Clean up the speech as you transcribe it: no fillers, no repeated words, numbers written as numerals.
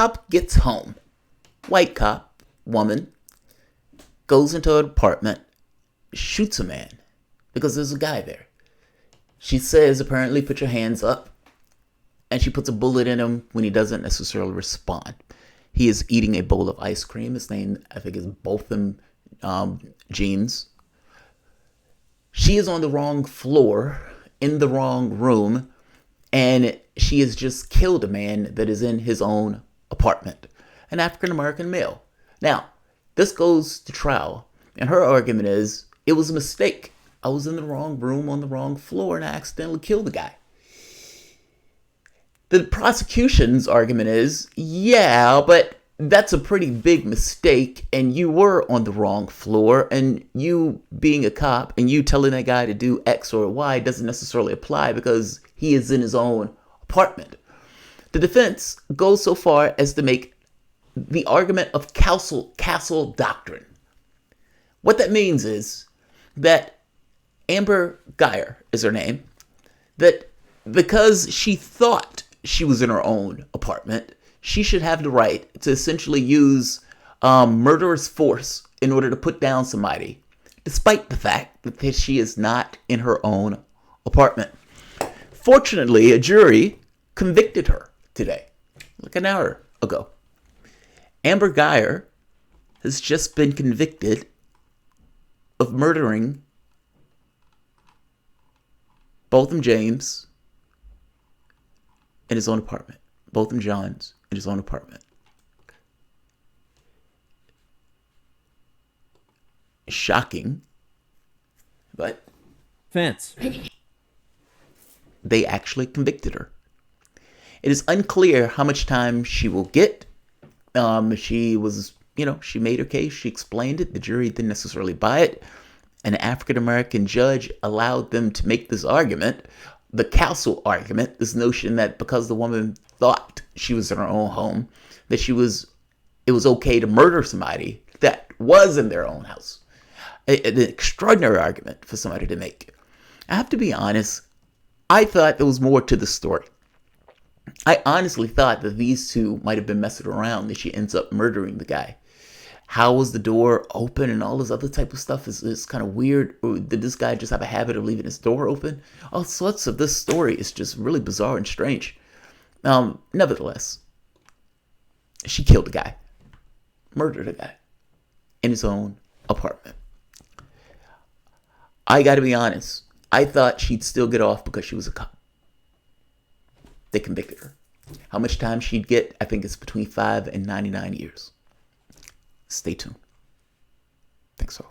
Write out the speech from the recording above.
cop gets home. White cop, woman, goes into her apartment, shoots a man because there's a guy there. She says, apparently, put your hands up. And she puts a bullet in him when he doesn't necessarily respond. He is eating a bowl of ice cream. His name, I think, is Botham Jeans. She is on the wrong floor, in the wrong room, and she has just killed a man that is in his own apartment, an African-American male. Now, this goes to trial, and her argument is, it was a mistake. I was in the wrong room on the wrong floor, and I accidentally killed the guy. The prosecution's argument is, yeah, but that's a pretty big mistake, and you were on the wrong floor, and you being a cop and you telling that guy to do X or Y doesn't necessarily apply because he is in his own apartment. The defense goes so far as to make the argument of castle doctrine. What that means is that Amber Guyger is her name, that because she thought she was in her own apartment, she should have the right to essentially use murderous force in order to put down somebody, despite the fact that she is not in her own apartment. Fortunately, a jury convicted her today, like an hour ago. Amber Guyger has just been convicted of murdering Botham James in his own apartment. Botham Johns in his own apartment. Shocking, but Fence. They actually convicted her. It is unclear how much time she will get. She was, she made her case. She explained it. The jury didn't necessarily buy it. An African-American judge allowed them to make this argument, the castle argument, this notion that because the woman thought she was in her own home, that it was okay to murder somebody that was in their own house. An extraordinary argument for somebody to make. I have to be honest, I thought there was more to the story. I honestly thought that these two might have been messing around, that she ends up murdering the guy. How was the door open and all this other type of stuff is kind of weird. Or did this guy just have a habit of leaving his door open? All sorts of this story is just really bizarre and strange. Nevertheless, she killed a guy, murdered a guy in his own apartment. I got to be honest. I thought she'd still get off because she was a cop. They convicted her. How much time she'd get, I think it's between 5 and 99 years. Stay tuned. Think so.